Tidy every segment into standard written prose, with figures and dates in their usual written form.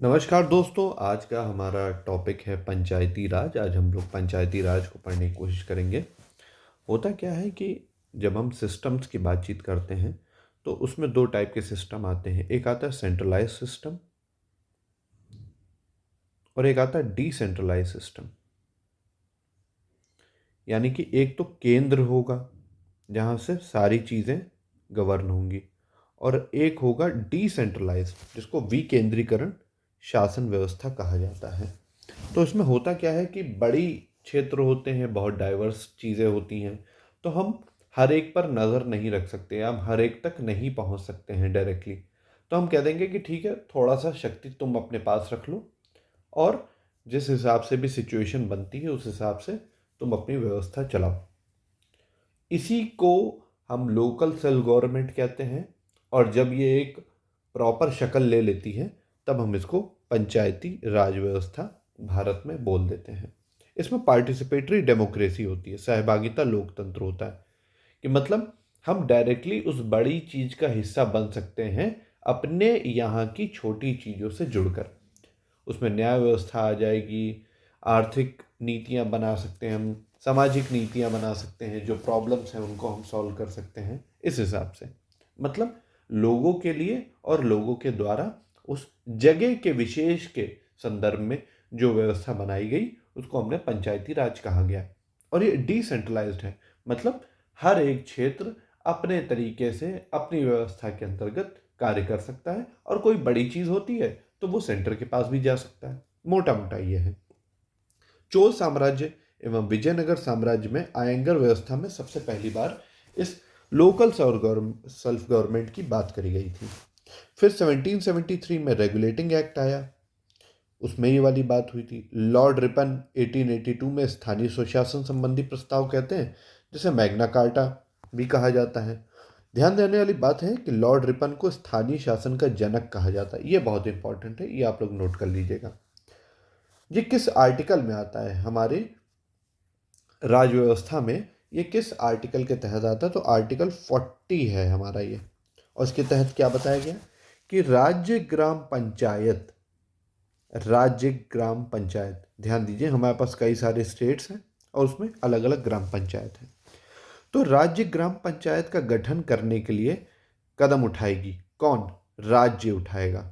नमस्कार दोस्तों, आज का हमारा टॉपिक है पंचायती राज। आज हम लोग पंचायती राज को पढ़ने की कोशिश करेंगे। होता क्या है कि जब हम सिस्टम्स की बातचीत करते हैं तो उसमें दो टाइप के सिस्टम आते हैं। एक आता है सेंट्रलाइज सिस्टम और एक आता है डिसेंट्रलाइज सिस्टम। यानी कि एक तो केंद्र होगा जहाँ से सारी चीज़ें गवर्न होंगी, और एक होगा डिसेंट्रलाइज जिसको विकेंद्रीकरण शासन व्यवस्था कहा जाता है। तो इसमें होता क्या है कि बड़ी क्षेत्र होते हैं, बहुत डाइवर्स चीज़ें होती हैं, तो हम हर एक पर नज़र नहीं रख सकते, हम हर एक तक नहीं पहुंच सकते हैं डायरेक्टली। तो हम कह देंगे कि ठीक है, थोड़ा सा शक्ति तुम अपने पास रख लो, और जिस हिसाब से भी सिचुएशन बनती है उस हिसाब से तुम अपनी व्यवस्था चलाओ। इसी को हम लोकल सेल्फ गवर्नमेंट कहते हैं, और जब ये एक प्रॉपर शक्ल ले लेती है तब हम इसको पंचायती राज व्यवस्था भारत में बोल देते हैं। इसमें पार्टिसिपेटरी डेमोक्रेसी होती है, सहभागिता लोकतंत्र होता है, कि मतलब हम डायरेक्टली उस बड़ी चीज का हिस्सा बन सकते हैं अपने यहाँ की छोटी चीज़ों से जुड़कर। उसमें न्याय व्यवस्था आ जाएगी, आर्थिक नीतियाँ बना सकते हैं हम, सामाजिक नीतियाँ बना सकते हैं, जो प्रॉब्लम्स हैं उनको हम सॉल्व कर सकते हैं इस हिसाब से। मतलब लोगों के लिए और लोगों के द्वारा उस जगह के विशेष के संदर्भ में जो व्यवस्था बनाई गई उसको हमने पंचायती राज कहा गया। और ये डिसेंट्रलाइज्ड है, मतलब हर एक क्षेत्र अपने तरीके से अपनी व्यवस्था के अंतर्गत कार्य कर सकता है, और कोई बड़ी चीज़ होती है तो वो सेंटर के पास भी जा सकता है। मोटा मोटा ये है। चोल साम्राज्य एवं विजयनगर साम्राज्य में आयंगर व्यवस्था में सबसे पहली बार इस लोकल सेल्फ गवर्नमेंट की बात करी गई थी। फिर 1773 में रेगुलेटिंग एक्ट आया, उसमें ये वाली बात हुई थी। लॉर्ड रिपन 1882 में स्थानीय स्वशासन संबंधी प्रस्ताव कहते हैं, जिसे मैग्ना कार्टा भी कहा जाता है। ध्यान देने वाली बात है कि लॉर्ड रिपन को स्थानीय शासन का जनक कहा जाता है। ये बहुत इंपॉर्टेंट है, ये आप लोग नोट कर लीजिएगा। ये किस आर्टिकल में आता है हमारे राज व्यवस्था में, ये किस आर्टिकल के तहत आता है? तो आर्टिकल 40 है हमारा ये। और इसके तहत क्या बताया गया कि राज्य ग्राम पंचायत, ध्यान दीजिए हमारे पास कई सारे स्टेट्स हैं और उसमें अलग अलग ग्राम पंचायत हैं। तो राज्य ग्राम पंचायत का गठन करने के लिए कदम उठाएगी कौन? राज्य उठाएगा।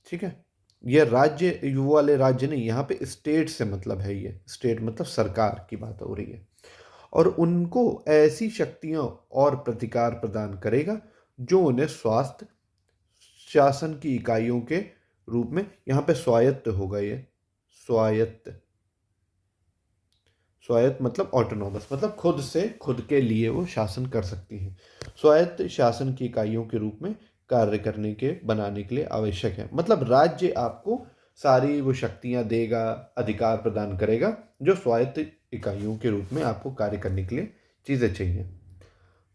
ठीक है, यह राज्य वो वाले राज्य नहीं, यहाँ पे स्टेट से मतलब है, ये स्टेट मतलब सरकार की बात हो रही है। और उनको ऐसी शक्तियां और प्रतिकार प्रदान करेगा जो उन्हें स्वास्थ्य शासन की इकाइयों के रूप में, यहाँ पे स्वायत्त होगा, ये स्वायत्त, स्वायत्त मतलब ऑटोनॉमस, मतलब खुद से खुद के लिए वो शासन कर सकती हैं। स्वायत्त शासन की इकाइयों के रूप में कार्य करने के बनाने के लिए आवश्यक है। मतलब राज्य आपको सारी वो शक्तियां देगा, अधिकार प्रदान करेगा जो स्वायत्त इकाइयों के रूप में आपको कार्य करने के लिए चीज़ें चाहिए।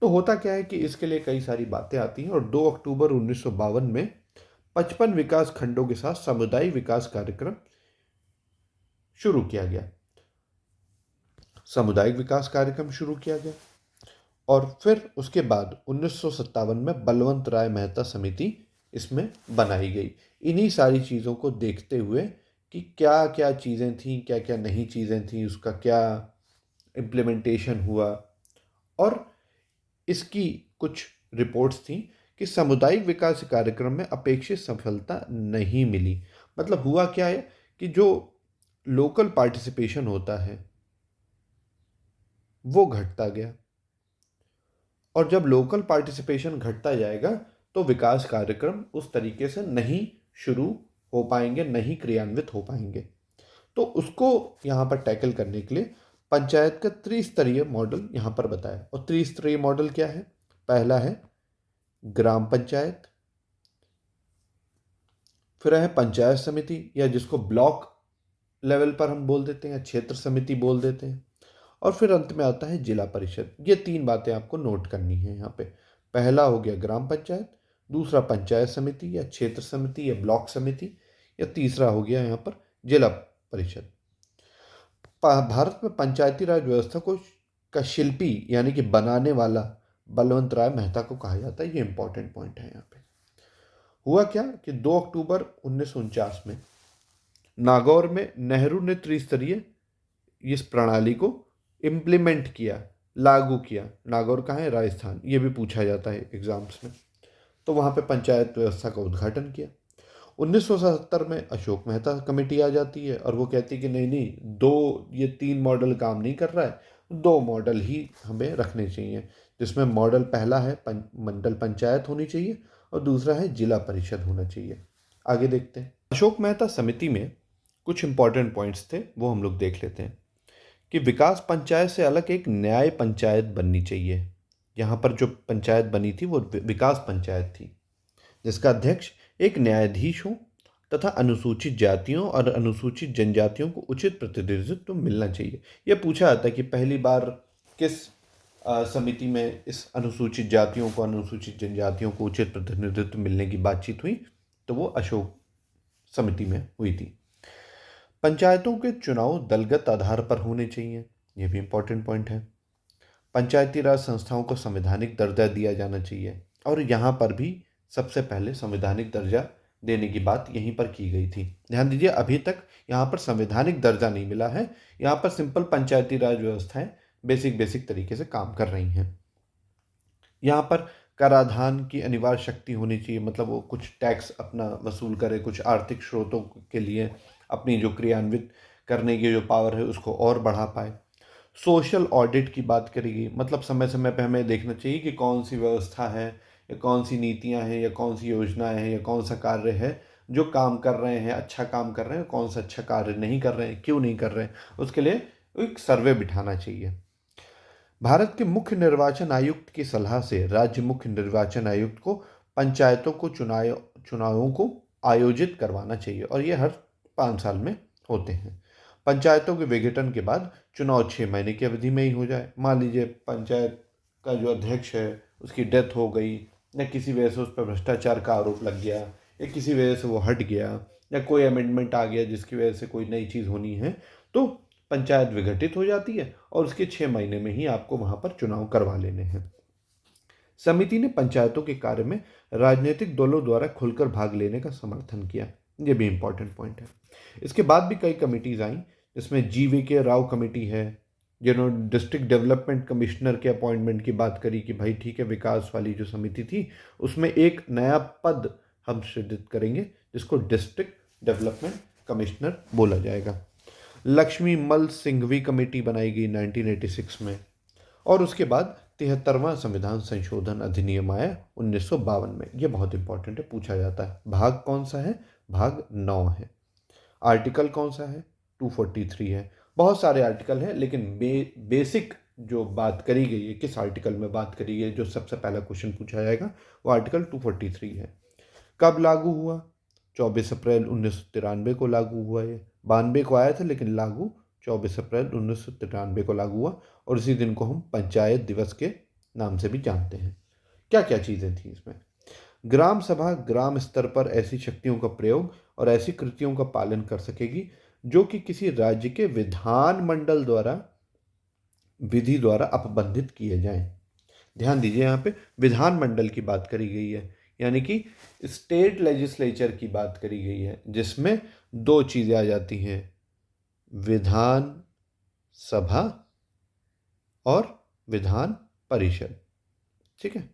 तो होता क्या है कि इसके लिए कई सारी बातें आती हैं, और 2 अक्टूबर 1952 में 55 विकास खंडों के साथ सामुदायिक विकास कार्यक्रम शुरू किया गया। सामुदायिक विकास कार्यक्रम शुरू किया गया, और फिर उसके बाद 1957 में बलवंत राय मेहता समिति इसमें बनाई गई। इन्हीं सारी चीज़ों को देखते हुए कि क्या क्या चीज़ें थीं, क्या क्या नहीं चीज़ें थीं, उसका क्या इम्प्लीमेंटेशन हुआ, और इसकी कुछ रिपोर्ट्स थीं कि सामुदायिक विकास कार्यक्रम में अपेक्षित सफलता नहीं मिली। मतलब हुआ क्या है कि जो लोकल पार्टिसिपेशन होता है वो घटता गया, और जब लोकल पार्टिसिपेशन घटता जाएगा तो विकास कार्यक्रम उस तरीके से नहीं शुरू हो पाएंगे, नहीं क्रियान्वित हो पाएंगे। तो उसको यहाँ पर टैकल करने के लिए पंचायत का त्रिस्तरीय मॉडल यहाँ पर बताया। और त्रिस्तरीय मॉडल क्या है? पहला है ग्राम पंचायत, फिर है पंचायत समिति, या जिसको ब्लॉक लेवल पर हम बोल देते हैं या क्षेत्र समिति बोल देते हैं, और फिर अंत में आता है जिला परिषद। ये तीन बातें आपको नोट करनी है यहाँ पे। पहला हो गया ग्राम पंचायत, दूसरा पंचायत समिति या क्षेत्र समिति या ब्लॉक समिति, या तीसरा हो गया यहाँ पर जिला परिषद। भारत में पंचायती राज व्यवस्था को का शिल्पी यानी कि बनाने वाला बलवंत राय मेहता को कहा जाता है। ये इंपॉर्टेंट पॉइंट है यहाँ पे। हुआ क्या कि 2 अक्टूबर 1949 में नागौर में नेहरू ने त्रिस्तरीय इस प्रणाली को इम्प्लीमेंट किया, लागू किया। नागौर कहाँ है? राजस्थान। ये भी पूछा जाता है एग्जाम्स में। तो वहाँ पे पंचायत व्यवस्था का उद्घाटन किया। 1977 में अशोक मेहता कमेटी आ जाती है और वो कहती है कि नहीं नहीं, ये 3 मॉडल काम नहीं कर रहा है, 2 मॉडल ही हमें रखने चाहिए, जिसमें मॉडल पहला है मंडल पंचायत होनी चाहिए और दूसरा है जिला परिषद होना चाहिए। आगे देखते हैं। अशोक मेहता समिति में कुछ इंपॉर्टेंट पॉइंट्स थे, वो हम लोग देख लेते हैं कि विकास पंचायत से अलग एक न्याय पंचायत बननी चाहिए। यहाँ पर जो पंचायत बनी थी वो विकास पंचायत थी, जिसका अध्यक्ष एक न्यायाधीश हो तथा अनुसूचित जातियों और अनुसूचित जनजातियों को उचित प्रतिनिधित्व मिलना चाहिए। यह पूछा जाता है कि पहली बार किस समिति में इस अनुसूचित जातियों को, अनुसूचित जनजातियों को उचित प्रतिनिधित्व मिलने की बातचीत हुई, तो वो अशोक समिति में हुई थी। पंचायतों के चुनाव दलगत आधार पर होने चाहिए, यह भी इंपॉर्टेंट पॉइंट है। पंचायती राज संस्थाओं को संवैधानिक दर्जा दिया जाना चाहिए और यहाँ पर भी सबसे पहले संवैधानिक दर्जा देने की बात यहीं पर की गई थी। ध्यान दीजिए, अभी तक यहाँ पर संवैधानिक दर्जा नहीं मिला है, यहाँ पर सिंपल पंचायती राज व्यवस्थाएं बेसिक तरीके से काम कर रही हैं। यहाँ पर कराधान की अनिवार्य शक्ति होनी चाहिए, मतलब वो कुछ टैक्स अपना वसूल करे, कुछ आर्थिक स्रोतों के लिए अपनी जो क्रियान्वित करने की जो पावर है उसको और बढ़ा पाए। सोशल ऑडिट की बात करेगी, मतलब समय समय पे हमें देखना चाहिए कि कौन सी व्यवस्था है या कौन सी नीतियां हैं या कौन सी योजनाएं हैं या कौन सा कार्य है जो काम कर रहे हैं, अच्छा काम कर रहे हैं, कौन सा अच्छा कार्य नहीं कर रहे हैं, क्यों नहीं कर रहे हैं, उसके लिए एक सर्वे बिठाना चाहिए। भारत के मुख्य निर्वाचन आयुक्त की सलाह से राज्य मुख्य निर्वाचन आयुक्त को पंचायतों को चुनावों को आयोजित करवाना चाहिए और ये हर 5 साल में होते हैं। पंचायतों के विघटन के बाद चुनाव 6 महीने की अवधि में ही हो जाए। मान लीजिए पंचायत का जो अध्यक्ष है उसकी डेथ हो गई या किसी वजह से उस पर भ्रष्टाचार का आरोप लग गया या किसी वजह से वो हट गया या कोई अमेंडमेंट आ गया जिसकी वजह से कोई नई चीज़ होनी है, तो पंचायत विघटित हो जाती है और उसके 6 महीने में ही आपको वहाँ पर चुनाव करवा लेने हैं। समिति ने पंचायतों के कार्य में राजनीतिक दलों द्वारा खुलकर भाग लेने का समर्थन किया, ये भी इंपॉर्टेंट पॉइंट है। इसके बाद भी कई कमिटीज आई, जिसमें GVK राव कमेटी है, जिन्होंने डिस्ट्रिक्ट डेवलपमेंट कमिश्नर के अपॉइंटमेंट की बात करी कि भाई ठीक है, विकास वाली जो समिति थी उसमें एक नया पद हम सृजित करेंगे जिसको डिस्ट्रिक्ट डेवलपमेंट कमिश्नर बोला जाएगा। लक्ष्मी मल सिंघवी कमेटी बनाई गई 1986 में और उसके बाद 73वां संविधान संशोधन अधिनियम आया 1952 में। यह बहुत इंपॉर्टेंट है, पूछा जाता है। भाग कौन सा है? भाग 9 है। आर्टिकल कौन सा है? 243 है। बहुत सारे आर्टिकल हैं, लेकिन बेसिक जो बात करी गई है, किस आर्टिकल में बात करी गई है, जो सबसे पहला क्वेश्चन पूछा जाएगा, वो आर्टिकल 243 है। कब लागू हुआ? 24 अप्रैल 1993 को लागू हुआ। ये 92 को आया था, लेकिन लागू 24 अप्रैल 1993 को लागू हुआ और इसी दिन को हम पंचायत दिवस के नाम से भी जानते हैं। क्या क्या चीज़ें थी इसमें? ग्राम सभा ग्राम स्तर पर ऐसी शक्तियों का प्रयोग और ऐसी कृतियों का पालन कर सकेगी जो कि किसी राज्य के विधान मंडल द्वारा विधि द्वारा अपबंधित किए जाएं। ध्यान दीजिए, यहाँ पे विधान मंडल की बात करी गई है, यानी कि स्टेट लेजिस्लेचर की बात करी गई है, जिसमें 2 चीज़ें आ जाती हैं, विधान सभा और विधान परिषद। ठीक है,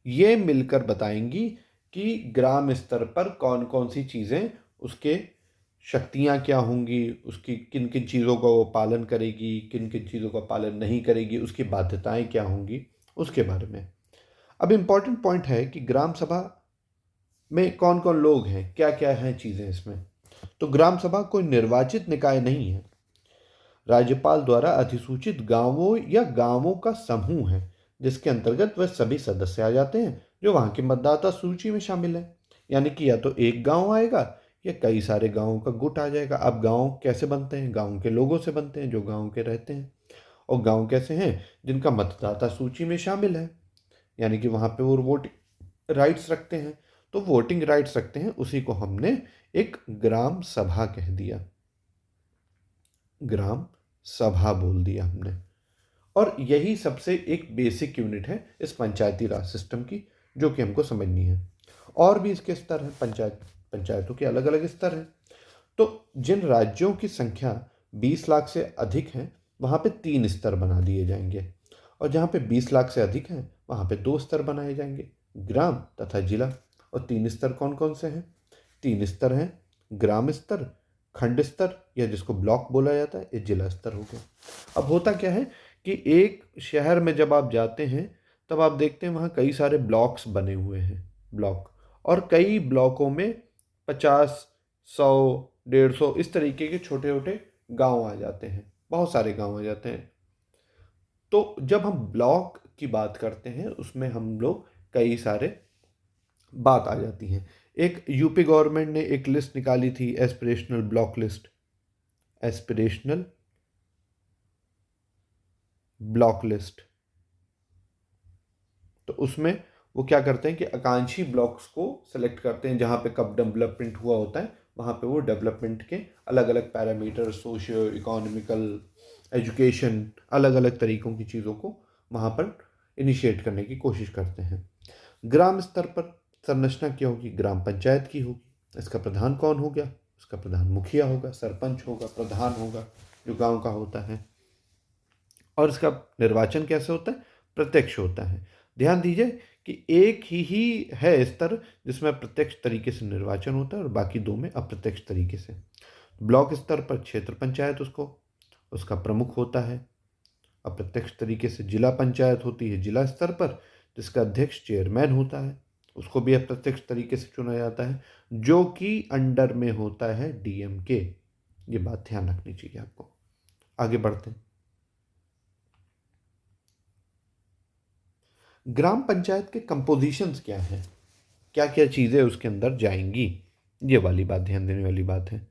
ये मिलकर बताएंगी कि ग्राम स्तर पर कौन कौन सी चीज़ें, उसके शक्तियाँ क्या होंगी, उसकी किन किन चीज़ों का वो पालन करेगी, किन किन चीज़ों का पालन नहीं करेगी, उसकी बाध्यताएं क्या होंगी, उसके बारे में। अब इम्पॉर्टेंट पॉइंट है कि ग्राम सभा में कौन कौन लोग हैं, क्या क्या हैं चीज़ें इसमें। तो ग्राम सभा कोई निर्वाचित निकाय नहीं है, राज्यपाल द्वारा अधिसूचित गांवों या गांवों का समूह है, जिसके अंतर्गत वह सभी सदस्य आ जाते हैं जो वहाँ की मतदाता सूची में शामिल है। यानी कि या तो एक गांव आएगा या कई सारे गांवों का गुट आ जाएगा। अब गांव कैसे बनते हैं? गांव के लोगों से बनते हैं जो गांव के रहते हैं। और गांव कैसे हैं? जिनका मतदाता सूची में शामिल है, यानी कि वहाँ पे वो वोट राइट्स रखते हैं। तो वोटिंग राइट्स रखते हैं, उसी को हमने एक ग्राम सभा कह दिया, ग्राम सभा बोल दिया हमने। और यही सबसे एक बेसिक यूनिट है इस पंचायती राज सिस्टम की, जो कि हमको समझनी है। और भी इसके स्तर हैं पंचायत पंचायतों के अलग अलग स्तर हैं। तो जिन राज्यों की संख्या 20 लाख से अधिक है वहाँ पे 3 स्तर बना दिए जाएंगे, और जहाँ पे 20 लाख से अधिक हैं वहाँ पे 2 स्तर बनाए जाएंगे, ग्राम तथा जिला। और 3 स्तर कौन कौन से हैं? 3 स्तर हैं, ग्राम स्तर, खंड स्तर या जिसको ब्लॉक बोला जाता है, ये जिला स्तर हो गया। अब होता क्या है कि एक शहर में जब आप जाते हैं तब आप देखते हैं वहाँ कई सारे ब्लॉक्स बने हुए हैं, ब्लॉक, और कई ब्लॉकों में 50, 100, 150 इस तरीके के छोटे छोटे गांव आ जाते हैं, बहुत सारे गांव आ जाते हैं। तो जब हम ब्लॉक की बात करते हैं उसमें हम लोग कई सारे बात आ जाती हैं। एक यूपी गवर्नमेंट ने एक लिस्ट निकाली थी, aspirational block list, aspirational block list. तो उसमें वो क्या करते हैं कि आकांक्षी ब्लॉक्स को सेलेक्ट करते हैं, जहाँ पे कब डेवलपमेंट हुआ होता है वहाँ पे वो डेवलपमेंट के अलग अलग पैरामीटर, सोशियो इकोनॉमिकल, एजुकेशन, अलग अलग तरीकों की चीज़ों को वहाँ पर इनिशिएट करने की कोशिश करते हैं। ग्राम स्तर पर संरचना क्या होगी? ग्राम पंचायत की होगी। इसका प्रधान कौन हो गया? उसका प्रधान मुखिया होगा, सरपंच होगा, प्रधान होगा जो गांव का होता है। और इसका निर्वाचन कैसे होता है? प्रत्यक्ष होता है। ध्यान दीजिए कि एक ही है स्तर जिसमें प्रत्यक्ष तरीके से निर्वाचन होता है और बाकी 2 में अप्रत्यक्ष तरीके से। ब्लॉक स्तर पर क्षेत्र पंचायत उसका प्रमुख होता है, अप्रत्यक्ष तरीके से। जिला पंचायत होती है जिला स्तर पर, जिसका अध्यक्ष चेयरमैन होता है, उसको भी अप्रत्यक्ष तरीके से चुना जाता है, जो कि अंडर में होता है डीएमके। ये बात ध्यान रखनी चाहिए आपको। आगे बढ़ते हैं। ग्राम पंचायत के कंपोजिशंस क्या हैं, क्या क्या चीज़ें उसके अंदर जाएंगी, ये वाली बात ध्यान देने वाली बात है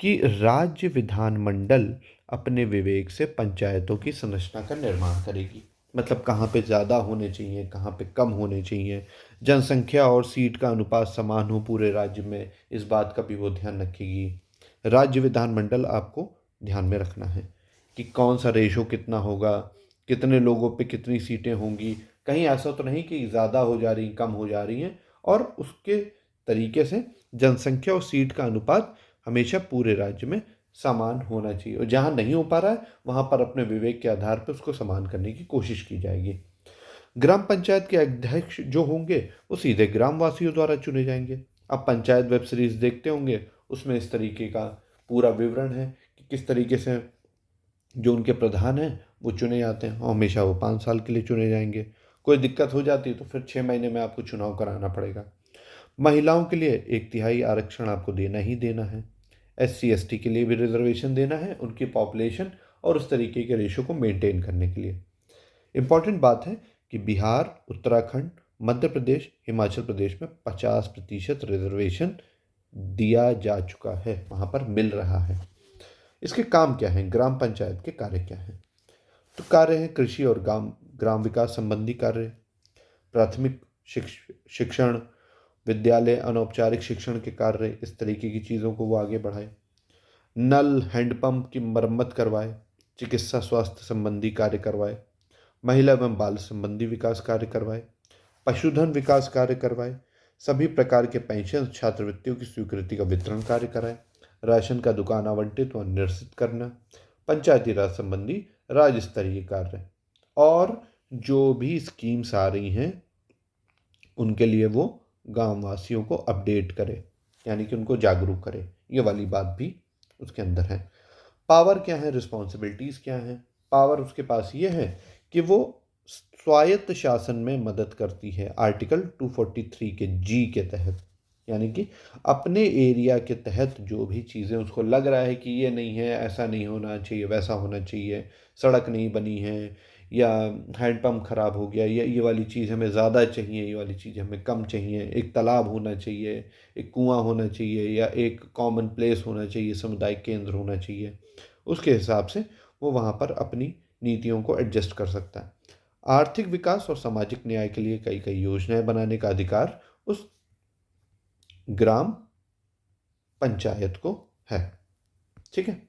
कि राज्य विधानमंडल अपने विवेक से पंचायतों की संरचना का निर्माण करेगी। मतलब कहाँ पे ज़्यादा होने चाहिए, कहाँ पे कम होने चाहिए, जनसंख्या और सीट का अनुपात समान हो पूरे राज्य में, इस बात का भी वो ध्यान रखेगी। राज्य विधानमंडल आपको ध्यान में रखना है कि कौन सा रेशो कितना होगा, कितने लोगों पे कितनी सीटें होंगी, कहीं ऐसा तो नहीं कि ज़्यादा हो जा रही कम हो जा रही हैं, और उसके तरीके से जनसंख्या और सीट का अनुपात हमेशा पूरे राज्य में समान होना चाहिए, और जहाँ नहीं हो पा रहा है वहाँ पर अपने विवेक के आधार पर उसको समान करने की कोशिश की जाएगी। ग्राम पंचायत के अध्यक्ष जो होंगे वो सीधे ग्रामवासियों द्वारा चुने जाएंगे। अब पंचायत वेब सीरीज देखते होंगे, उसमें इस तरीके का पूरा विवरण है कि किस तरीके से जो उनके प्रधान हैं वो चुने जाते हैं, और हमेशा वो 5 साल के लिए चुने जाएंगे। कोई दिक्कत हो जाती है तो फिर 6 महीने में आपको चुनाव कराना पड़ेगा। महिलाओं के लिए 1/3 आरक्षण आपको देना ही देना है। SC ST के लिए भी रिजर्वेशन देना है, उनकी पॉपुलेशन और उस तरीके के रेशो को मेंटेन करने के लिए। इम्पॉर्टेंट बात है कि बिहार, उत्तराखंड, मध्य प्रदेश, हिमाचल प्रदेश में 50% रिजर्वेशन दिया जा चुका है, वहाँ पर मिल रहा है। इसके काम क्या हैं? ग्राम पंचायत के कार्य क्या हैं? तो कार्य हैं कृषि और ग्राम ग्राम विकास संबंधी कार्य, प्राथमिक शिक्षण, विद्यालय, अनौपचारिक शिक्षण के कार्य, इस तरीके की चीज़ों को वो आगे बढ़ाए। नल हैंडपंप की मरम्मत करवाए, चिकित्सा स्वास्थ्य संबंधी कार्य करवाए, महिला एवं बाल संबंधी विकास कार्य करवाए, पशुधन विकास कार्य करवाए, सभी प्रकार के पेंशन छात्रवृत्तियों की स्वीकृति का वितरण कार्य कराए, राशन का दुकान आवंटित व निरसित करना, पंचायती राज संबंधी राज्य स्तरीय कार्य, और जो भी स्कीम्स आ रही हैं उनके लिए वो गांव वासियों को अपडेट करे, यानी कि उनको जागरूक करे। ये वाली बात भी उसके अंदर है। पावर क्या है, रिस्पॉन्सिबिलिटीज़ क्या हैं? पावर उसके पास ये है कि वो स्वायत्त शासन में मदद करती है आर्टिकल 243 के जी के तहत, यानी कि अपने एरिया के तहत जो भी चीज़ें उसको लग रहा है कि ये नहीं है, ऐसा नहीं होना चाहिए, वैसा होना चाहिए, सड़क नहीं बनी है, या हैंडपम्प ख़राब हो गया, या ये वाली चीज़ हमें ज़्यादा चाहिए, ये वाली चीज़ हमें कम चाहिए, एक तालाब होना चाहिए, एक कुआं होना चाहिए, या एक कॉमन प्लेस होना चाहिए, सामुदायिक केंद्र होना चाहिए, उसके हिसाब से वो वहाँ पर अपनी नीतियों को एडजस्ट कर सकता है। आर्थिक विकास और सामाजिक न्याय के लिए कई कई योजनाएं बनाने का अधिकार उस ग्राम पंचायत को है। ठीक है,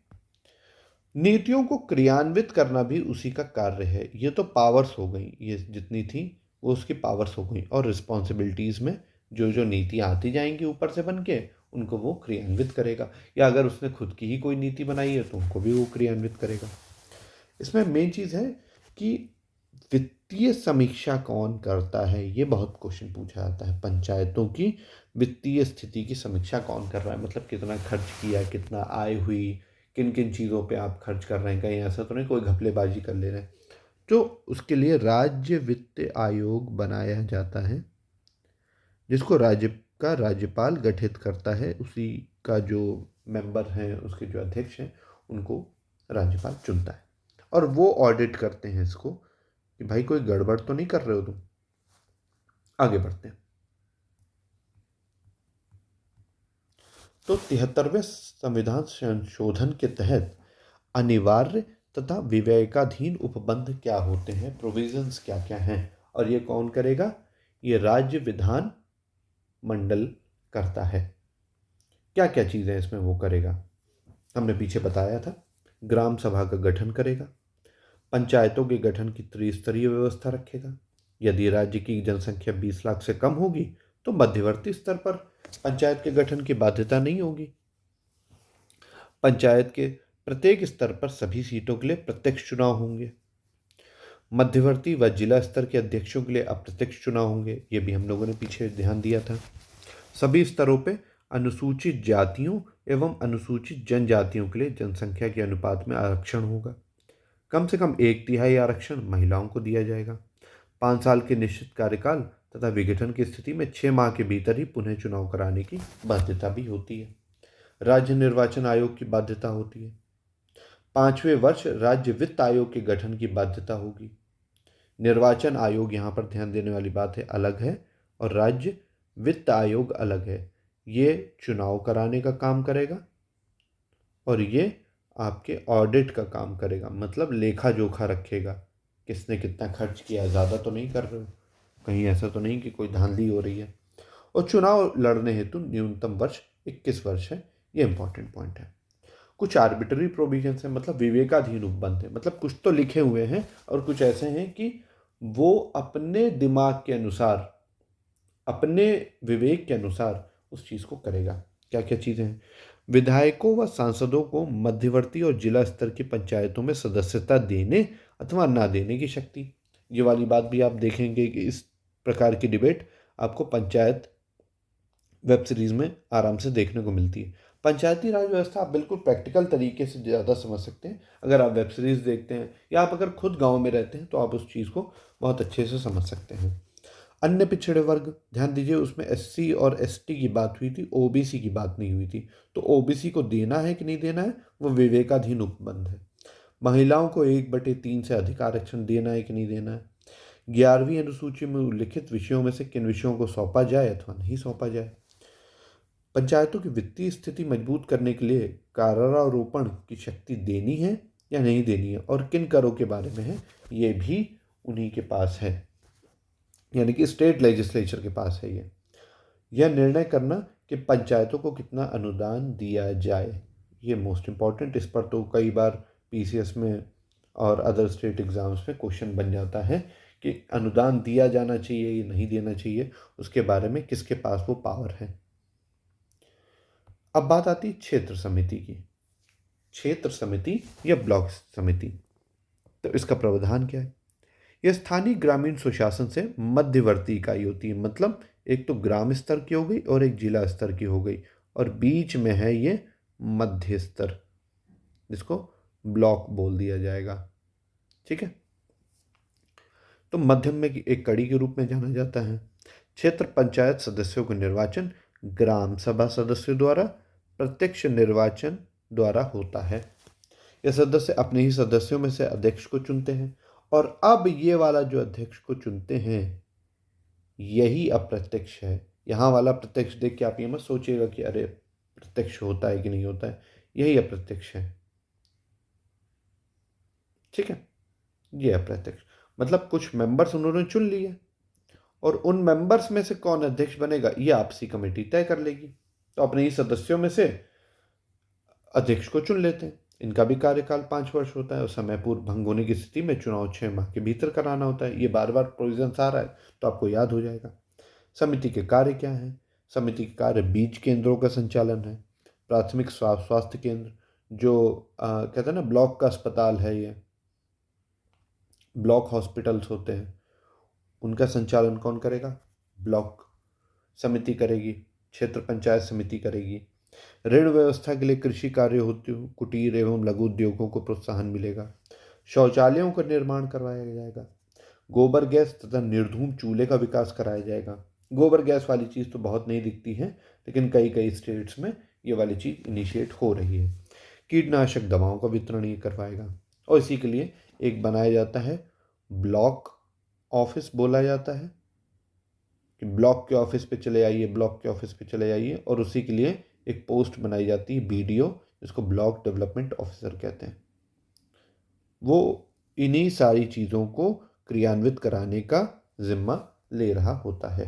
नीतियों को क्रियान्वित करना भी उसी का कार्य है। ये तो पावर्स हो गई, ये जितनी थी वो उसकी पावर्स हो गई, और रिस्पॉन्सिबिलिटीज़ में जो जो नीतियाँ आती जाएंगी ऊपर से बन के, उनको वो क्रियान्वित करेगा, या अगर उसने खुद की ही कोई नीति बनाई है तो उनको भी वो क्रियान्वित करेगा। इसमें मेन चीज़ है कि वित्तीय समीक्षा कौन करता है, ये बहुत क्वेश्चन पूछा जाता है। पंचायतों की वित्तीय स्थिति की समीक्षा कौन कर रहा है, मतलब कितना खर्च किया, कितना आय हुई, किन किन चीज़ों पे आप खर्च कर रहे हैं, कहीं ऐसा तो नहीं कोई घपलेबाजी कर ले रहे हैं। तो उसके लिए राज्य वित्त आयोग बनाया जाता है, जिसको राज्यपाल गठित करता है। उसी का जो मेंबर हैं, उसके जो अध्यक्ष हैं, उनको राज्यपाल चुनता है, और वो ऑडिट करते हैं इसको कि भाई कोई गड़बड़ तो नहीं कर रहे हो तुम। आगे बढ़ते हैं। तो 73वें संविधान संशोधन के तहत अनिवार्य तथा विवेकाधीन उपबंध क्या होते हैं, प्रोविजंस क्या क्या हैं, और ये कौन करेगा, ये राज्य विधान मंडल करता है। क्या क्या चीज़ें इसमें वो करेगा, हमने पीछे बताया था। ग्राम सभा का गठन करेगा, पंचायतों के गठन की त्रिस्तरीय व्यवस्था रखेगा। यदि राज्य की जनसंख्या 20 लाख से कम होगी तो मध्यवर्ती स्तर पर पंचायत के गठन की बाध्यता नहीं होगी। पंचायत के प्रत्येक स्तर पर सभी सीटों के लिए प्रत्यक्ष चुनाव होंगे। मध्यवर्ती व जिला स्तर के अध्यक्षों के लिए अप्रत्यक्ष चुनाव होंगे, ये भी हम लोगों ने पीछे ध्यान दिया था। सभी स्तरों पे अनुसूचित जातियों एवं अनुसूचित जनजातियों के लिए जनसंख्या के अनुपात में आरक्षण होगा। कम से कम 1/3 आरक्षण महिलाओं को दिया जाएगा। 5 साल के निश्चित कार्यकाल तथा विघटन की स्थिति में 6 माह के भीतर ही पुनः चुनाव कराने की बाध्यता भी होती है। राज्य निर्वाचन आयोग की बाध्यता होती है। 5वें वर्ष राज्य वित्त आयोग के गठन की बाध्यता होगी। निर्वाचन आयोग, यहाँ पर ध्यान देने वाली बात है, अलग है, और राज्य वित्त आयोग अलग है। ये चुनाव कराने का काम करेगा और ये आपके ऑडिट का काम करेगा, मतलब लेखा जोखा रखेगा, किसने कितना खर्च किया, ज़्यादा तो नहीं कर रहे हो, कहीं ऐसा तो नहीं कि कोई धांधली हो रही है। और चुनाव लड़ने हेतु न्यूनतम वर्ष 21 वर्ष है, ये इंपॉर्टेंट पॉइंट है। कुछ आर्बिट्ररी प्रोविजंस हैं, मतलब विवेकाधीन उपबंध है, मतलब कुछ तो लिखे हुए हैं और कुछ ऐसे हैं कि वो अपने दिमाग के अनुसार, अपने विवेक के अनुसार उस चीज़ को करेगा। क्या क्या चीज़ें हैं, विधायकों व सांसदों को मध्यवर्ती और जिला स्तर की पंचायतों में सदस्यता देने अथवा ना देने की शक्ति। ये वाली बात भी आप देखेंगे कि इस प्रकार की डिबेट आपको पंचायत वेब सीरीज़ में आराम से देखने को मिलती है। पंचायती राज व्यवस्था आप बिल्कुल प्रैक्टिकल तरीके से ज़्यादा समझ सकते हैं अगर आप वेब सीरीज़ देखते हैं, या आप अगर खुद गांव में रहते हैं तो आप उस चीज़ को बहुत अच्छे से समझ सकते हैं। अन्य पिछड़े वर्ग, ध्यान दीजिए, उसमें एससी और एसटी की बात हुई थी, ओबीसी की बात नहीं हुई थी। तो ओबीसी को देना है कि नहीं देना है, वो विवेकाधीन उपबंध है। महिलाओं को 1/3 से अधिक आरक्षण देना है कि नहीं देना है। 11वीं अनुसूची में उल्लिखित विषयों में से किन विषयों को सौंपा जाए अथवा नहीं सौंपा जाए। पंचायतों की वित्तीय स्थिति मजबूत करने के लिए करारोपण की शक्ति देनी है या नहीं देनी है, और किन करों के बारे में है, ये भी उन्हीं के पास है, यानी कि स्टेट लेजिस्लेचर के पास है। यह निर्णय करना कि पंचायतों को कितना अनुदान दिया जाए, ये मोस्ट इम्पॉर्टेंट। इस पर तो कई बार पीसीएस में और अदर स्टेट एग्जाम्स में क्वेश्चन बन जाता है कि अनुदान दिया जाना चाहिए या नहीं देना चाहिए, उसके बारे में किसके पास वो पावर है। अब बात आती है क्षेत्र समिति की। क्षेत्र समिति या ब्लॉक समिति, तो इसका प्रावधान क्या है। यह स्थानीय ग्रामीण सुशासन से मध्यवर्ती इकाई होती है, मतलब एक तो ग्राम स्तर की हो गई और एक जिला स्तर की हो गई, और बीच में है ये मध्य स्तर, जिसको ब्लॉक बोल दिया जाएगा। ठीक है, तो मध्यम में एक कड़ी के रूप में जाना जाता है। क्षेत्र पंचायत सदस्यों का निर्वाचन ग्राम सभा सदस्यों द्वारा प्रत्यक्ष निर्वाचन द्वारा होता है। यह सदस्य अपने ही सदस्यों में से अध्यक्ष को चुनते हैं, और अब ये वाला जो अध्यक्ष को चुनते हैं यही अप्रत्यक्ष है। यहाँ वाला प्रत्यक्ष देख के आप ये मत सोचिएगा कि अरे प्रत्यक्ष होता है कि नहीं होता है, यही अप्रत्यक्ष है। ठीक है, ये अप्रत्यक्ष मतलब कुछ मेंबर्स उन्होंने चुन लिए, और उन मेंबर्स में से कौन अध्यक्ष बनेगा ये आपसी कमेटी तय कर लेगी। तो अपने ही सदस्यों में से अध्यक्ष को चुन लेते हैं। इनका भी कार्यकाल 5 वर्ष होता है, और समय पूर्व भंग होने की स्थिति में चुनाव 6 माह के भीतर कराना होता है। ये बार बार प्रोविजंस आ रहा है तो आपको याद हो जाएगा। समिति के कार्य क्या हैं? समिति के कार्य बीज केंद्रों का संचालन है, प्राथमिक स्वास्थ्य केंद्र जो कहते हैं ना ब्लॉक का अस्पताल है, ये ब्लॉक हॉस्पिटल्स होते हैं, उनका संचालन कौन करेगा? ब्लॉक समिति करेगी, क्षेत्र पंचायत समिति करेगी। ऋण व्यवस्था के लिए कृषि कार्य हेतु कुटीर एवं लघु उद्योगों को प्रोत्साहन मिलेगा। शौचालयों का निर्माण करवाया जाएगा। गोबर गैस तथा निर्धूम चूल्हे का विकास कराया जाएगा। गोबर गैस वाली चीज़ तो बहुत नहीं दिखती है, लेकिन कई कई स्टेट्स में ये वाली चीज़ इनिशिएट हो रही है। कीटनाशक दवाओं का वितरण ये करवाएगा। और इसी के लिए एक बनाया जाता है ब्लॉक ऑफिस, बोला जाता है कि ब्लॉक के ऑफिस पे चले आइए, ब्लॉक के ऑफिस पे चले आइए, और उसी के लिए एक पोस्ट बनाई जाती है बीडीओ, जिसको ब्लॉक डेवलपमेंट ऑफिसर कहते हैं। वो इन्हीं सारी चीज़ों को क्रियान्वित कराने का जिम्मा ले रहा होता है।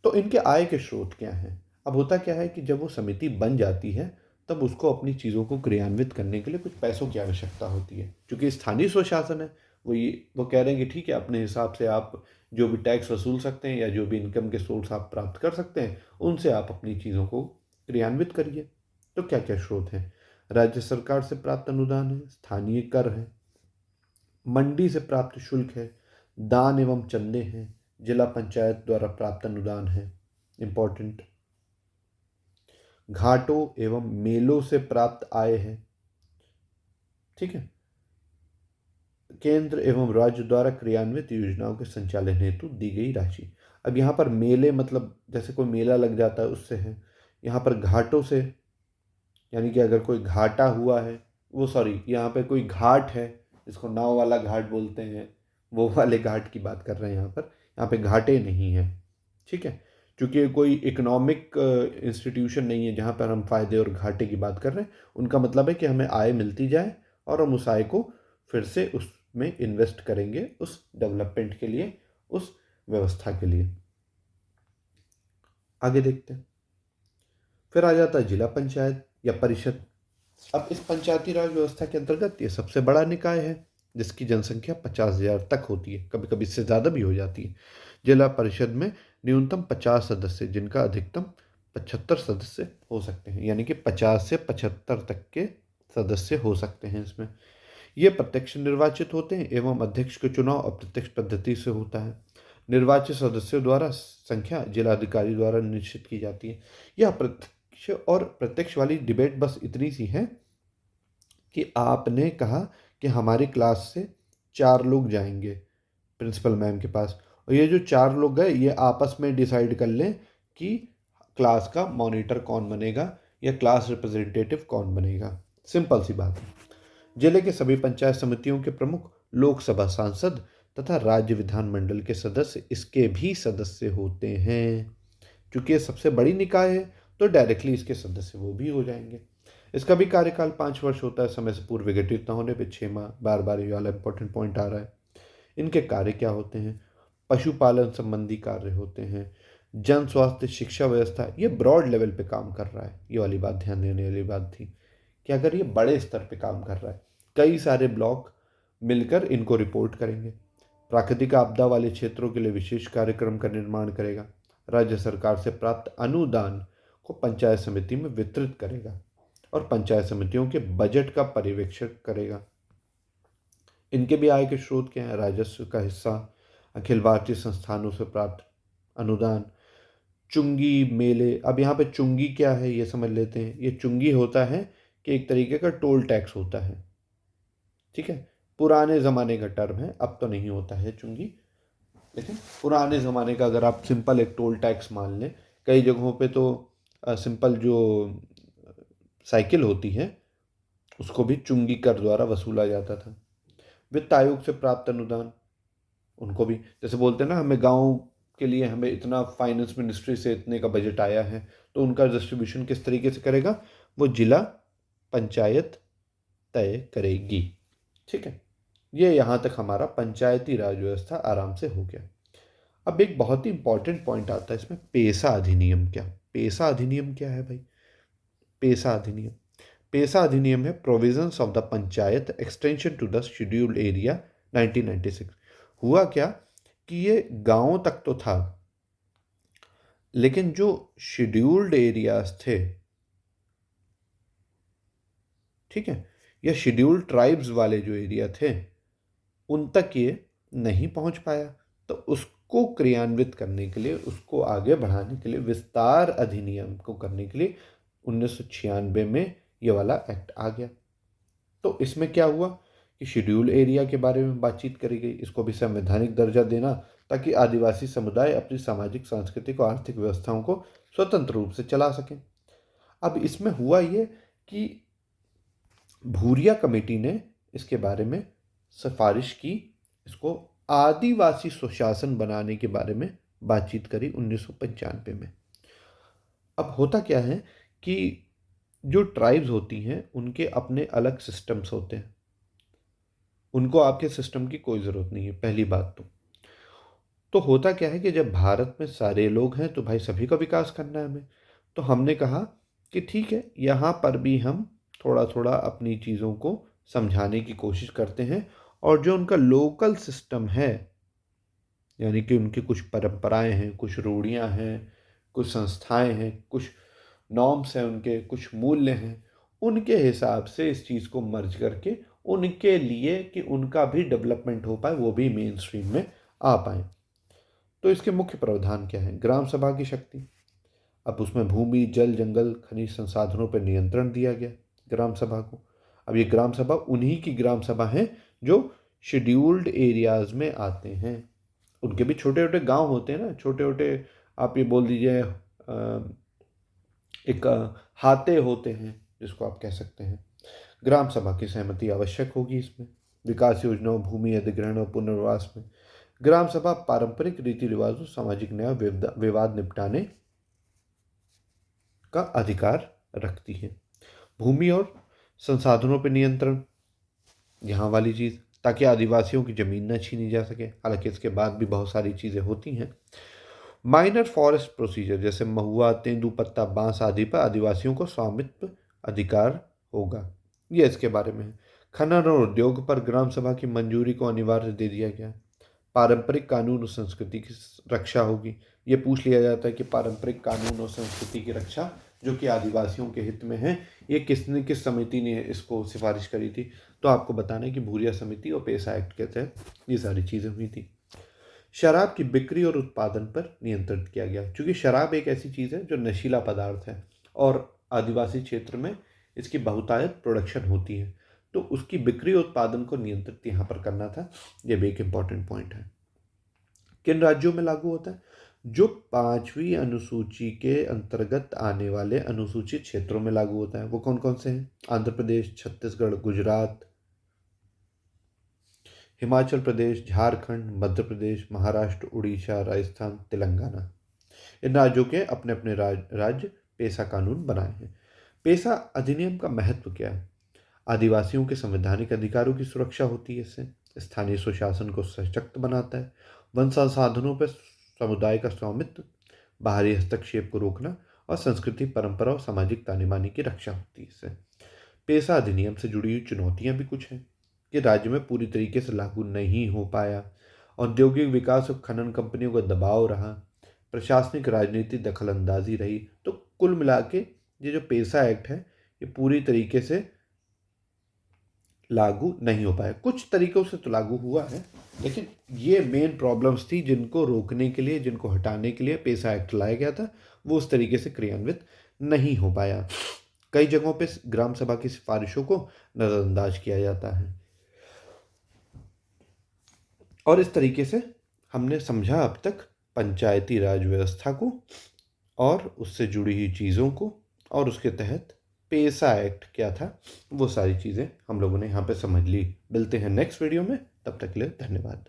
तो इनके आय के स्रोत क्या हैं? अब होता क्या है कि जब वो समिति बन जाती है तब उसको अपनी चीज़ों को क्रियान्वित करने के लिए कुछ पैसों की आवश्यकता होती है। क्योंकि स्थानीय स्वशासन है, वो कह रहे हैं कि ठीक है, अपने हिसाब से आप जो भी टैक्स वसूल सकते हैं या जो भी इनकम के सोर्स आप प्राप्त कर सकते हैं, उनसे आप अपनी चीज़ों को क्रियान्वित करिए। तो क्या क्या स्रोत हैं? राज्य सरकार से प्राप्त अनुदान है, स्थानीय कर है, मंडी से प्राप्त शुल्क है, दान एवं चंदे हैं, जिला पंचायत द्वारा प्राप्त अनुदान है, इंपॉर्टेंट, घाटों एवं मेलों से प्राप्त आय है, ठीक है, केंद्र एवं राज्य द्वारा क्रियान्वित योजनाओं के संचालन हेतु दी गई राशि। अब यहाँ पर मेले मतलब जैसे कोई मेला लग जाता है उससे है। यहाँ पर घाटों से यानी कि अगर कोई घाटा हुआ है, यहाँ पे कोई घाट है जिसको नाव वाला घाट बोलते हैं, वो वाले घाट की बात कर रहे हैं यहाँ पे घाटे नहीं है, ठीक है। क्योंकि कोई इकोनॉमिक इंस्टीट्यूशन नहीं है जहाँ पर हम फायदे और घाटे की बात कर रहे हैं। उनका मतलब है कि हमें आय मिलती जाए और हम उस आय को फिर से उसमें इन्वेस्ट करेंगे, उस डेवलपमेंट के लिए, उस व्यवस्था के लिए। आगे देखते हैं। फिर आ जाता है जिला पंचायत या परिषद। अब इस पंचायती राज व्यवस्था के अंतर्गत ये सबसे बड़ा निकाय है जिसकी जनसंख्या 50,000 तक होती है, कभी कभी इससे ज़्यादा भी हो जाती है। जिला परिषद में न्यूनतम 50 सदस्य, जिनका अधिकतम 75 सदस्य हो सकते हैं, यानी कि 50 से 75 तक के सदस्य हो सकते हैं इसमें। ये प्रत्यक्ष निर्वाचित होते हैं एवं अध्यक्ष का चुनाव अप्रत्यक्ष पद्धति से होता है। निर्वाचित सदस्यों द्वारा संख्या जिलाधिकारी द्वारा निश्चित की जाती है। यह प्रत्यक्ष और प्रत्यक्ष वाली डिबेट बस इतनी सी है कि आपने कहा कि हमारी क्लास से 4 लोग जाएंगे प्रिंसिपल मैम के पास, और ये जो 4 लोग गए ये आपस में डिसाइड कर लें कि क्लास का मॉनिटर कौन बनेगा या क्लास रिप्रेजेंटेटिव कौन बनेगा। सिंपल सी बात है। जिले के सभी पंचायत समितियों के प्रमुख लोकसभा सांसद तथा राज्य विधानमंडल के सदस्य इसके भी सदस्य होते हैं। क्योंकि ये सबसे बड़ी निकाय है तो डायरेक्टली इसके सदस्य वो भी हो जाएंगे। इसका भी कार्यकाल 5 वर्ष होता है, समय से पूर्व विघटित न होने पर 6 माह। बार बार ये वाला इंपॉर्टेंट पॉइंट आ रहा है। इनके कार्य क्या होते हैं? पशुपालन संबंधी कार्य होते हैं, जन स्वास्थ्य, शिक्षा व्यवस्था, ये ब्रॉड लेवल पे काम कर रहा है। ये वाली बात ध्यान देने वाली बात थी कि अगर ये बड़े स्तर पे काम कर रहा है, कई सारे ब्लॉक मिलकर इनको रिपोर्ट करेंगे। प्राकृतिक आपदा वाले क्षेत्रों के लिए विशेष कार्यक्रम का निर्माण करेगा। राज्य सरकार से प्राप्त अनुदान को पंचायत समिति में वितरित करेगा और पंचायत समितियों के बजट का पर्यवेक्षण करेगा। इनके भी आय के स्रोत क्या हैं? राजस्व का हिस्सा, अखिल भारतीय संस्थानों से प्राप्त अनुदान, चुंगी मेले। अब यहाँ पे चुंगी क्या है ये समझ लेते हैं। ये चुंगी होता है कि एक तरीके का टोल टैक्स होता है, ठीक है। पुराने ज़माने का टर्म है, अब तो नहीं होता है चुंगी, लेकिन पुराने ज़माने का अगर आप सिंपल एक टोल टैक्स मान लें, कई जगहों पे तो सिंपल जो साइकिल होती है उसको भी चुंगी कर द्वारा वसूला जाता था। वित्त आयोग से प्राप्त अनुदान, उनको भी जैसे बोलते हैं ना, हमें गांव के लिए हमें इतना फाइनेंस मिनिस्ट्री से इतने का बजट आया है, तो उनका डिस्ट्रीब्यूशन किस तरीके से करेगा? वो जिला पंचायत तय करेगी, ठीक है। ये यहाँ तक हमारा पंचायती राज व्यवस्था आराम से हो गया। अब एक बहुत ही इंपॉर्टेंट पॉइंट आता है इसमें, पेसा अधिनियम क्या? पेसा अधिनियम क्या है भाई? पेसा अधिनियम, पेसा अधिनियम है provisions of the panchayat extension to the scheduled area 1996। हुआ क्या कि ये गाँव तक तो था, लेकिन जो शेड्यूल्ड एरियाज थे, ठीक है, या शेड्यूल्ड ट्राइब्स वाले जो एरिया थे, उन तक ये नहीं पहुंच पाया। तो उसको क्रियान्वित करने के लिए, उसको आगे बढ़ाने के लिए, विस्तार अधिनियम को करने के लिए 1996 में ये वाला एक्ट आ गया। तो इसमें क्या हुआ कि शेड्यूल एरिया के बारे में बातचीत करी गई, इसको भी संवैधानिक दर्जा देना, ताकि आदिवासी समुदाय अपनी सामाजिक, सांस्कृतिक और आर्थिक व्यवस्थाओं को स्वतंत्र रूप से चला सकें। अब इसमें हुआ ये कि भूरिया कमेटी ने इसके बारे में सिफारिश की, इसको आदिवासी सुशासन बनाने के बारे में बातचीत करी 1995 में। अब होता क्या है कि जो ट्राइब्स होती हैं उनके अपने अलग सिस्टम्स होते हैं, उनको आपके सिस्टम की कोई ज़रूरत नहीं है, पहली बात तो होता क्या है कि जब भारत में सारे लोग हैं तो भाई सभी का विकास करना है हमें। तो हमने कहा कि ठीक है, यहाँ पर भी हम थोड़ा थोड़ा अपनी चीज़ों को समझाने की कोशिश करते हैं, और जो उनका लोकल सिस्टम है, यानी कि उनकी कुछ परंपराएं हैं, कुछ रूढ़ियाँ हैं, कुछ संस्थाएं हैं, कुछ नॉर्म्स हैं, उनके कुछ मूल्य हैं, उनके हिसाब से इस चीज़ को मर्ज करके उनके लिए कि उनका भी डेवलपमेंट हो पाए, वो भी मेन स्ट्रीम में आ पाए। तो इसके मुख्य प्रावधान क्या है? ग्राम सभा की शक्ति। अब उसमें भूमि, जल, जंगल, खनिज संसाधनों पर नियंत्रण दिया गया ग्राम सभा को। अब ये ग्राम सभा उन्हीं की ग्राम सभा है जो शेड्यूल्ड एरियाज में आते हैं। उनके भी छोटे छोटे गांव होते हैं ना, छोटे छोटे, आप ये बोल दीजिए एक हाते होते हैं, जिसको आप कह सकते हैं। ग्राम सभा की सहमति आवश्यक होगी इसमें। विकास योजनाओं, भूमि अधिग्रहण और पुनर्वास में ग्राम सभा पारंपरिक रीति रिवाजों, सामाजिक न्याय, विवाद निपटाने का अधिकार रखती है। भूमि और संसाधनों पर नियंत्रण, यहाँ वाली चीज़, ताकि आदिवासियों की जमीन न छीनी जा सके। हालांकि इसके बाद भी बहुत सारी चीज़ें होती हैं। माइनर फॉरेस्ट प्रोसीजर, जैसे महुआ, तेंदुपत्ता, बांस आदि पर आदिवासियों को स्वामित्व अधिकार होगा, ये इसके बारे में है। खनन और उद्योग पर ग्राम सभा की मंजूरी को अनिवार्य दे दिया गया। पारंपरिक कानून और संस्कृति की रक्षा होगी। ये पूछ लिया जाता है कि पारंपरिक कानून और संस्कृति की रक्षा जो कि आदिवासियों के हित में है, ये किस समिति ने इसको सिफारिश करी थी? तो आपको बताना है कि भूरिया समिति और पेसा एक्ट के तहत ये सारी चीज़ें हुई थी। शराब की बिक्री और उत्पादन पर नियंत्रण किया गया, क्योंकि शराब एक ऐसी चीज़ है जो नशीला पदार्थ है और आदिवासी क्षेत्र में इसकी बहुतायत प्रोडक्शन होती है, तो उसकी बिक्री उत्पादन को नियंत्रित यहाँ पर करना था। यह भी एक इम्पॉर्टेंट पॉइंट है। किन राज्यों में लागू होता है? जो 5वीं अनुसूची के अंतर्गत आने वाले अनुसूचित क्षेत्रों में लागू होता है। वो कौन कौन से हैं? आंध्र प्रदेश, छत्तीसगढ़, गुजरात, हिमाचल प्रदेश, झारखंड, मध्य प्रदेश, महाराष्ट्र, उड़ीसा, राजस्थान, तेलंगाना। इन राज्यों के अपने अपने राज्य पेसा कानून बनाए हैं। पेसा अधिनियम का महत्व क्या है? आदिवासियों के संवैधानिक अधिकारों की सुरक्षा होती है इससे। स्थानीय सुशासन को सशक्त बनाता है। वन संसाधनों पर समुदाय का स्वामित्व, बाहरी हस्तक्षेप को रोकना और संस्कृति, परंपरा और सामाजिक ताने बाने की रक्षा होती है इससे। पेसा अधिनियम से जुड़ी हुई चुनौतियां भी कुछ हैं कि राज्य में पूरी तरीके से लागू नहीं हो पाया। औद्योगिक विकास और खनन कंपनियों का दबाव रहा। प्रशासनिक राजनीति दखल अंदाजी रही। तो कुल मिला के ये जो पेसा एक्ट है ये पूरी तरीके से लागू नहीं हो पाया। कुछ तरीकों से तो लागू हुआ है, लेकिन ये मेन प्रॉब्लम्स थी जिनको रोकने के लिए, जिनको हटाने के लिए पेसा एक्ट लाया गया था, वो उस तरीके से क्रियान्वित नहीं हो पाया। कई जगहों पे ग्राम सभा की सिफारिशों को नज़रअंदाज किया जाता है। और इस तरीके से हमने समझा अब तक पंचायती राज व्यवस्था को और उससे जुड़ी हुई चीज़ों को, और उसके तहत पेसा एक्ट क्या था, वो सारी चीज़ें हम लोगों ने यहाँ पे समझ ली। मिलते हैं नेक्स्ट वीडियो में, तब तक के लिए धन्यवाद।